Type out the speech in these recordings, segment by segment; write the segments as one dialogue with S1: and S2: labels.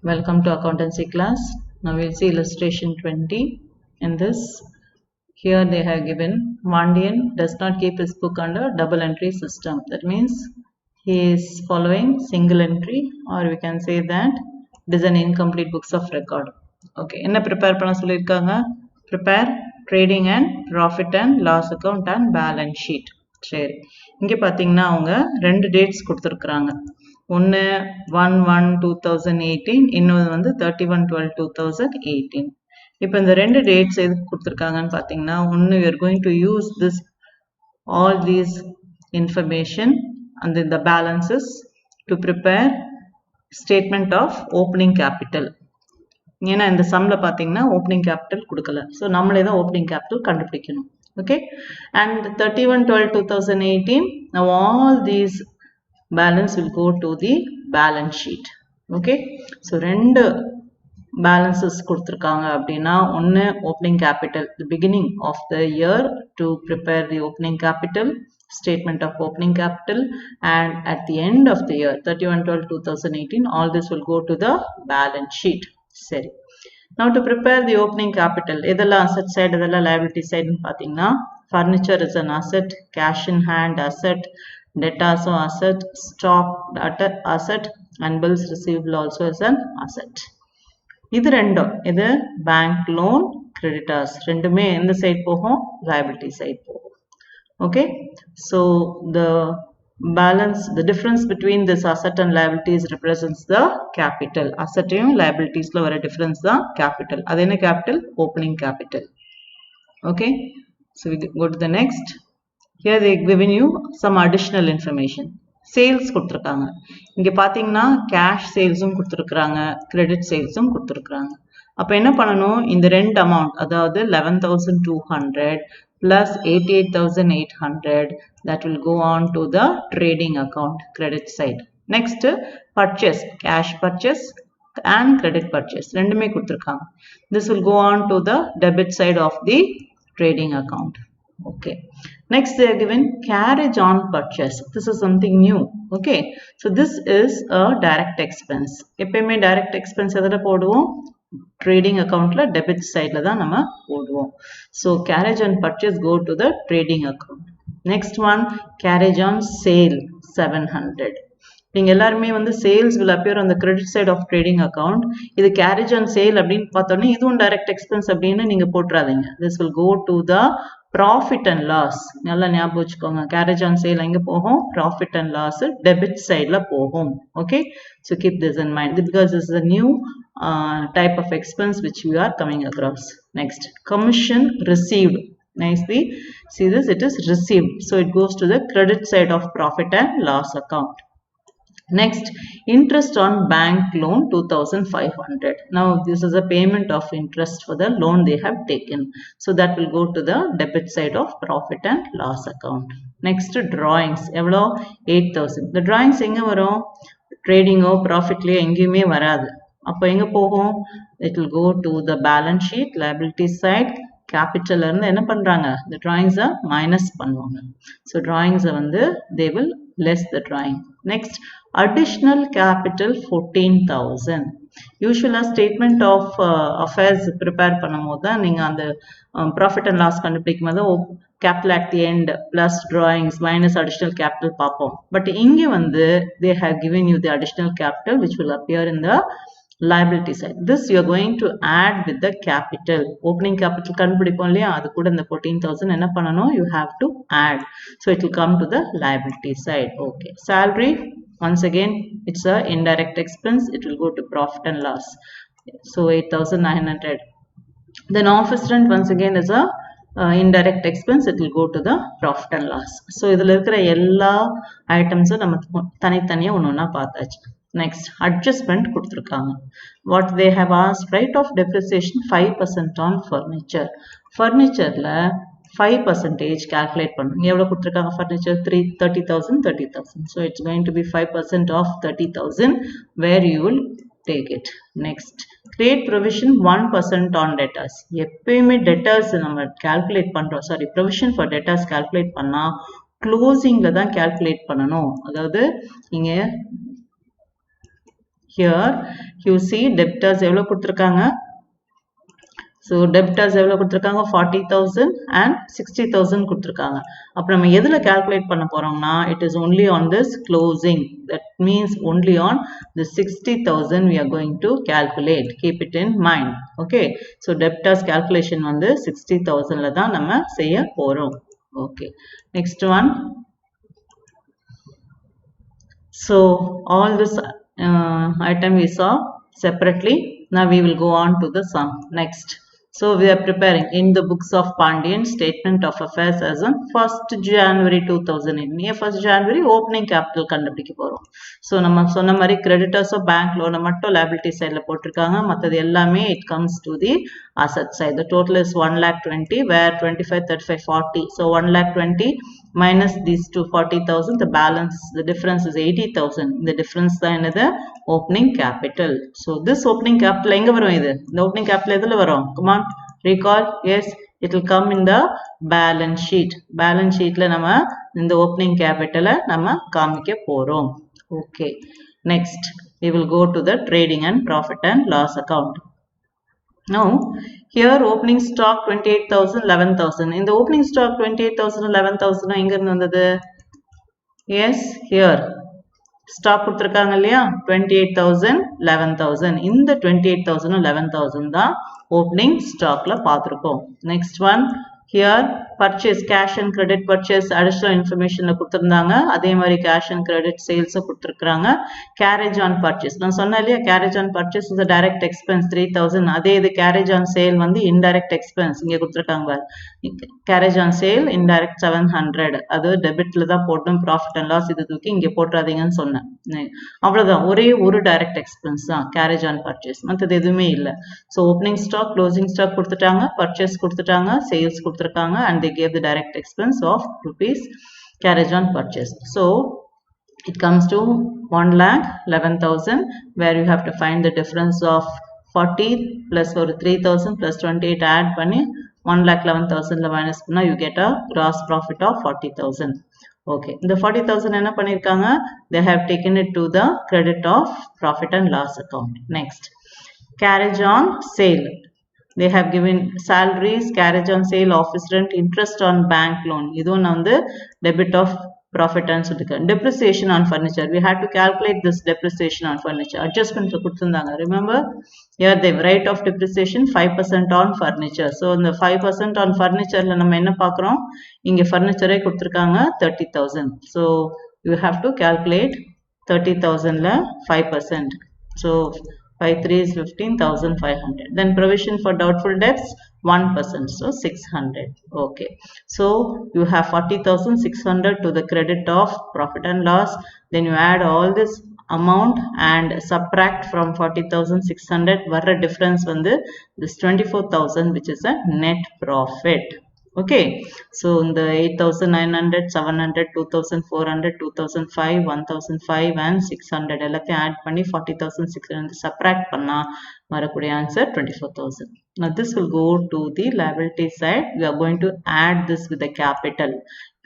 S1: Welcome to accountancy class. Now we'll see illustration 20. In this, here they have given Mandian does not keep his book under double entry system. That means he is following single entry, or we can say that it is an incomplete books of record. Okay, என்ன prepare பண்ண சொல்லிருக்காங்க? Prepare trading and profit and loss account and balance sheet. சரி, இங்க பாத்தீங்கன்னா அவங்க ரெண்டு dates கொடுத்துருக்குறாங்க. ஒன்று 1/1/2018, இன்னொன்று வந்து 31/12/2018. இப்போ இந்த ரெண்டு டேட்ஸ் எதுக்கு கொடுத்துருக்காங்கன்னு பார்த்தீங்கன்னா, ஒன்று we are going to use this all these information and the balances to prepare statement of opening capital. ஏன்னா இந்த சம்ல பார்த்தீங்கன்னா ஓப்பனிங் கேபிட்டல் கொடுக்கல, ஸோ நம்மளே தான் ஓப்பனிங் கேபிட்டல் கண்டுபிடிக்கணும். Okay, and 31/12/2018, now all these balance will go to the balance sheet. Okay, so ரெண்டு balances கொடுத்துருக்காங்க அப்படின்னா, ஒன்று opening capital, the beginning of the year to prepare the opening capital, statement of opening capital, and at the end of the year 31/12/2018, all this will go to the balance sheet. சரி, now to prepare the opening capital, இதெல்லாம் asset side, இதெல்லாம் liability side ன்னு பார்த்தீங்கன்னா, furniture is an asset, cash in hand asset, debtors asset, stock asset, and bills receivable also is an asset. இது ரெண்டும், இது bank loan, creditors ரெண்டுமே எந்த side போகும்? liability side போகும். Okay, so the balance, the difference between this asset and liabilities represents the capital. Asset and liabilities la vara difference da capital. Adu enna capital? Opening capital. Okay, so we go to the next. Here they given you some additional information. Sales கொடுத்துருக்காங்க. இங்க பாத்தீங்கன்னா cash salesum கொடுத்துருக்காங்க, credit salesum கொடுத்துருக்காங்க. அப்ப என்ன பண்ணணும்? இந்த ரெண்டு அமௌண்ட், அதாவது 11,200 plus 88,800, that will go on to the trading account, credit side. Next, purchase, cash purchase and credit purchase ரெண்டுமே கொடுத்துருக்காங்க. This will go on to the debit side of the trading account. Okay, next they are given carriage on purchase. This is something new. Okay, so this is a direct expense. எப்பயுமே direct expense எதுல போடுவோம்? trading account la debit side la தான் நம்ம போடுவோம். So carriage on purchase go to the trading account. Next one, carriage on sale 700. நீங்க எல்லாருமே வந்து sales will appear on the credit side of trading account. இது carriage on sale அப்படின்னு பார்த்தோன்னே இதுவும் direct expense அப்படின்னு நீங்க போட்டுறாதீங்க. This will go to the profit and loss. நல்லா ஞாபகம் வச்சுக்கோங்க. carriage on sale எங்க போகும்? profit and loss debit side ல போகும். Okay, so keep this in mind because this is a new type of expense which we are coming across. Next, commission received. Nicely see this, it is received, so it goes to the credit side of profit and loss account. Next, interest on bank loan 2,500. Now this is a payment of interest for the loan they have taken, so that will go to the debit side of profit and loss account. Next, drawings எவ்வளோ? 8,000. the drawings எங்க வரும்? trading ஓ profit லையோ எங்கேயுமே வராது. அப்போ எங்க போகும்? it will go to the balance sheet, liability side. capital இருந்து என்ன பண்றாங்க? the drawings minus பண்ணுவாங்க. so drawings வந்து they will less the drawing. Next, additional capital 14,000. usually statement of affairs prepare பண்ணும்போது தான் நீங்க அந்த profit and loss கண்டுபிடிக்கும் போது capital at the end plus drawings minus additional capital பார்ப்போம். but இங்க வந்து they have given you the additional capital which will appear in the liability side. This you are going to add with the capital. opening capital கண்டுபிடிப்போம் இல்லையா, அது கூட இந்த 14,000 என்ன பண்ணணும்? you have to add, so it will come to the liability side. Okay, salary once again it's a indirect expense, it will go to profit and loss, so 8,900. then office rent once again is a indirect expense, it will go to the profit and loss. so இதுல இருக்கிற எல்லா ஐட்டம்ஸும் நம்ம தனித்தனியா ஒன்னொன்னா பார்த்தாச்சு. Next, adjustment கொடுத்துருக்காங்க. what they have asked, rate of depreciation 5% on furniture. furnitureல 5% calculate பண்ணணும். எவ்வளவு கொடுத்துருக்காங்க? furniture 30,000. so it's going to be 5% of 30,000 where you will take it. Next, create provision 1% on debtors. எப்பயுமே debtors நம்ம calculate பண்றோம், sorry, provision for debtors calculate பண்ணா closingல தான் calculate பண்ணணும். அதாவது இங்க here you see debtors எவ்வளவு கொடுத்திருக்காங்க. So debtors எவ்வளவு கொடுத்திருக்காங்க 40,000 and 60,000 கொடுத்திருக்காங்க. அப்ப நம்ம எதுல calculate பண்ண போறோம்னா it is only on this closing, that means only on the 60,000 we are going to calculate. Keep it in mind. Okay, so debtors calculation வந்து 60,000 ல தான் நம்ம செய்ய போறோம். Okay, next one. So all this item we saw separately. Now we will go on to the sum. Next, so we are preparing in the books of Pandian statement of affairs as on 1st January 2008. 1st January opening capital கண்டுபிடிக்க போறோம். So நம்ம சொன்ன மாதிரி creditors of bank loan மட்டும் liability sideல போட்டிருக்காங்க. மத்தது எல்லாமே it comes to the asset side. The total is 1,20,000 where 25, 35, 40. So 1,20,000 minus these 240,000, the balance, the difference is 80,000. The difference தான் என்னது opening capital. So this opening capital எங்க வரும் இது? The opening capital எதுல வரும்? Come on, recall. Yes, it will come in the balance sheet. Balance sheetல நம்ம இந்த opening capital நம்ம காமிக்க போறோம். Okay, next we will go to the trading and profit and loss account. Now here opening stock 28,000, 11,000. In the opening stock 28,000, 11,000 எங்க இருந்து வந்தது? Yes, here stock கொடுத்திருக்காங்க இல்லையா 28,000, 11,000. இந்த 28,000 11,000 தான் opening stockல பார்த்திருக்கோம். Next one, here purchase cash and credit purchase additional information கொடுத்திருந்தாங்க. அதே மாதிரி cash and credit sales கொடுத்திருக்காங்க. Carriage on purchase நான் சொன்னேன் இல்லையா carriage on purchase is a direct expense 3,000. அதே இது carriage on sale வந்து indirect expense இங்க கொடுத்திருக்காங்க. carriage on sale indirect 700. அது டெபிட்ல தான் போடணும். profit and loss இது தூக்கி இங்க போட்றாதீங்கன்னு சொன்னேன். அவ்வளவுதான், ஒரே ஒரு direct expense தான் carriage on purchase, மத்தது எதுவுமே இல்ல. So opening stock, closing stock கொடுத்துட்டாங்க, purchase கொடுத்துட்டாங்க, sales கொடுத்திருக்காங்க, and they gave the direct expense of rupees carriage on purchase. So it comes to 1,11,000 where you have to find the difference of 40 plus or 3,000 plus 28 add பண்ணி 1,11,000 minus பண்ணா you get a gross profit of 40,000. Okay, இந்த 40,000 என்ன பண்ணிருக்காங்க? They have taken it to the credit of profit and loss account. Next, carriage on sale. They have given salaries, carriage on sale, office rent, interest on bank loan. இதுவும் நான் வந்து debit of profit and சொல்லிருக்கேன். Depreciation on furniture. We had to calculate this depreciation on furniture. Adjustment கொடுத்திருந்தாங்க. Remember? Here they write off depreciation 5% on furniture. So இந்த 5% on furnitureல நம்ம என்ன பார்க்கிறோம்? இங்க furniture கொடுத்திருக்காங்க 30,000. So you have to calculate 30,000ல 5%. So 5 3 is 15,500. Then provision for doubtful debts 1%, so 600. Okay, so you have 40,600 to the credit of profit and loss. Then you add all this amount and subtract from 40,600. Varra difference வந்து this 24,000 which is a net profit. Okay, so in the 8,900, 700, 2,400, 2,005, 1,005 and 600 எல்லாத்தையும் add பண்ணி 40,600 subtract பண்ணா வரக்கூடிய answer 24,000. Now this will go to the liability side. We are going to add this with the capital.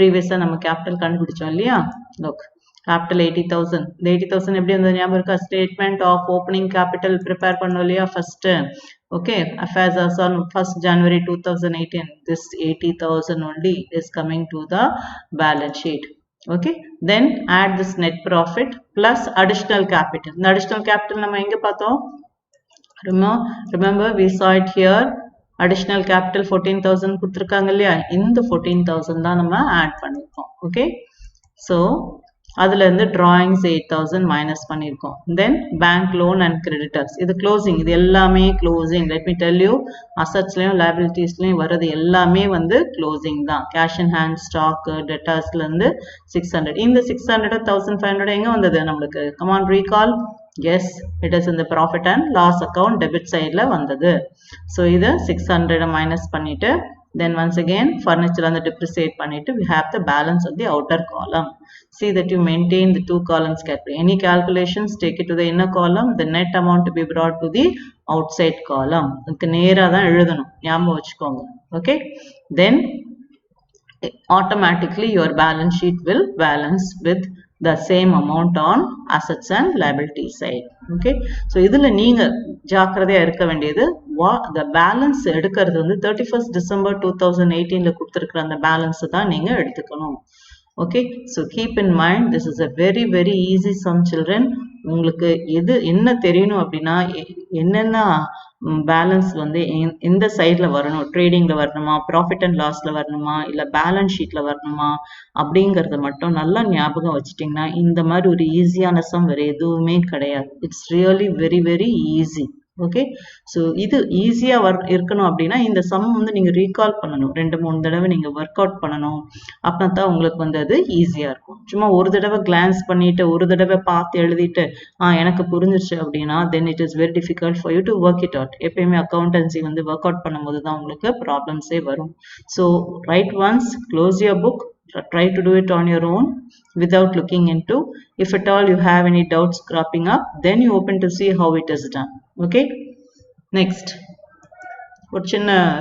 S1: Previously நம்ம capital கண்டுபிடிச்சோம் இல்லையா? Look, capital 80,000. The 80,000 எப்படி வந்தது ஞாபகம் இருக்கா? Statement of opening capital prepare பண்ணோம் இல்லையா first? Okay, affairs as on 1st January 2018. This 80,000 only is coming to the balance sheet. Okay, then add this net profit plus additional capital. The additional capital நம்ம எங்க பார்த்தோம்? Remember we saw it here. Additional capital 14,000 கொடுத்திருக்காங்க இல்லையா? இந்த 14,000 தான் நம்ம add பண்ணிருக்கோம். Okay, so அதுல இருந்து drawings 8,000 minus பண்ணிருக்கோம். Then bank loan and creditors. இது closing. இது எல்லாமே closing. Let me tell you, assetsலயும் liabilitiesலயும் வரது எல்லாமே வந்து closing தான். Cash in hand, stock, debtorsல இருந்து 600. இந்த 600 1,500 எங்க வந்தது நம்மளுக்கு? Come on, recall. Yes, it is in the profit and loss account debit sideல வந்தது. So இது 600 minus பண்ணிட்டு then once again furniture and the depreciate பண்ணிட்டு we have the balance of the outer column. See that you maintain the two columns carefully. Any calculations, take it to the inner column. The net amount to be brought to the outside column. இதுக்கு நேரா தான் எழுதணும், ஞாபகம் வச்சுக்கோங்க. Okay, then automatically your balance sheet will balance with the same amount on assets and liability side. Okay, so இதுல நீங்க ஜாக்கிரதையா இருக்க வேண்டியது the balance எடுக்கிறது வந்து 31st December 2018ல கொடுத்திருக்கிற அந்த balance தான் நீங்க எடுத்துக்கணும். Okay, so keep in mind this is a very easy sum children. உங்களுக்கு எது என்ன தெரியணும் அப்படின்னா என்னென்ன பேலன்ஸ் வந்து எந்த சைடில் வரணும், ட்ரேடிங்கில் வரணுமா, ப்ராஃபிட் அண்ட் லாஸில் வரணுமா, இல்லை பேலன்ஸ் ஷீட்டில் வரணுமா அப்படிங்கிறத மட்டும் நல்லா ஞாபகம் வச்சுட்டிங்கன்னா இந்த மாதிரி ஒரு ஈஸியான சம் வேறு எதுவுமே கிடையாது. It's really very easy. Okay, so இது ஈஸியாக இருக்கணும் அப்படின்னா இந்த சம் வந்து நீங்கள் ரீகால் பண்ணணும், 2-3 தடவை நீங்கள் ஒர்க் அவுட் பண்ணணும். அப்படின்னா தான் உங்களுக்கு வந்து அது ஈஸியாக இருக்கும். சும்மா ஒரு தடவை கிளான்ஸ் பண்ணிட்டு ஒரு தடவை பார்த்து எழுதிட்டு எனக்கு புரிஞ்சிருச்சு அப்படின்னா then it is very difficult for you to work it out. எப்பயுமே அக்கௌண்டன்சி வந்து ஒர்க் அவுட் பண்ணும்போது தான் உங்களுக்கு ப்ராப்ளம்ஸே வரும். So right once, close your book, try to do it on your own without looking into. If at all you have any doubts cropping up, then you open to see how it is done. Okay, next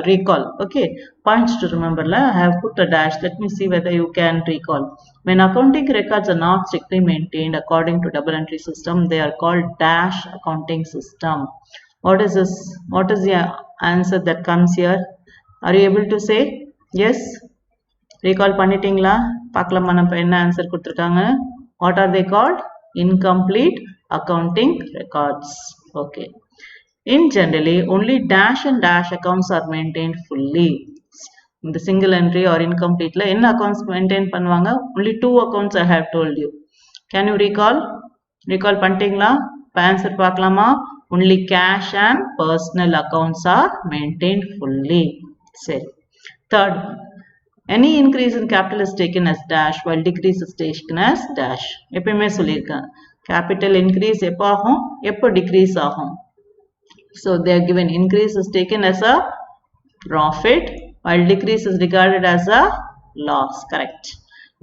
S1: recall. Okay, points to remember. I have put a dash. Let me see whether you can recall. When accounting records are not strictly maintained according to double entry system, they are called dash accounting system. What is this? What is the answer that comes here? Are you able to say yes? Recall பண்ணிட்டீங்களா? பார்க்கலாமா நம்ம என்ன answer கொடுத்திருக்காங்க? What are they called? Incomplete accounting records. Okay. In generally, only dash and dash accounts are maintained fully. In the single entry or incomplete la என்ன accounts maintain பண்ணுவாங்க? Only 2 accounts I have told you. Can you recall? Recall பண்ணிட்டீங்களா? Answer பார்க்கலாமா? Only cash and personal accounts are maintained fully. சரி. Third one. Any increase in capital is taken as dash while decrease is taken as dash. எப்பயுமே சொல்லியிருக்கேன், capital increase எப்போ ஆகும், எப்போ decrease ஆகும். So they are given increase is taken as a profit while decrease is regarded as a loss. Correct.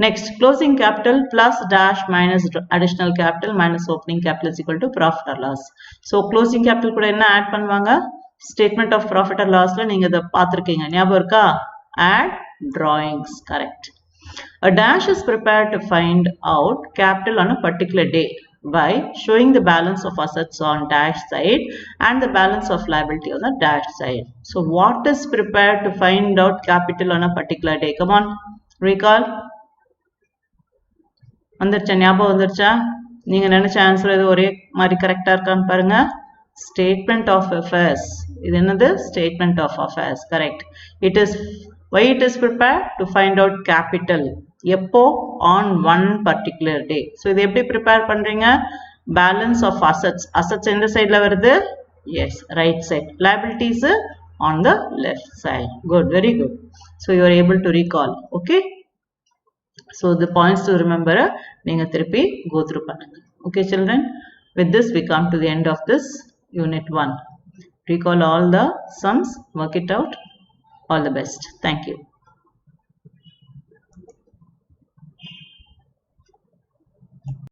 S1: Next, closing capital plus dash minus additional capital minus opening capital is equal to profit or loss. So closing capital கூட என்ன add பண்ணுவாங்க? Statement of profit or lossல நீங்க இதை பார்த்திருக்கீங்க, ஞாபகம் இருக்கா? Add drawings. Correct. A dash is prepared to find out capital on a particular date by showing the balance of assets on dash side and the balance of liability on the dash side. So what is prepared to find out capital on a particular day? Come on, recall. வந்துருச்சா? ஞாபகம் வந்துருச்சா? நீங்க நினைச்ச answer இது ஒரே மாதிரி கரெக்டா இருக்கான்னு பாருங்க. Statement of affairs. இது என்னது? Statement of affairs. Correct. It is why it is prepared to find out capital. எப்போ? On one particular day. So இது எப்படி prepare பண்றீங்க? Balance of assets. Assets எந்த சைடுல வருது? Yes, right side. Liabilities on the left side. Good, very good. So you are able to recall. Okay. So the points to remember, நீங்க திருப்பி go through பண்ணுங்க. Okay children. With this we come to the end of this unit 1. Recall all the sums, work it out. All the best. Thank you.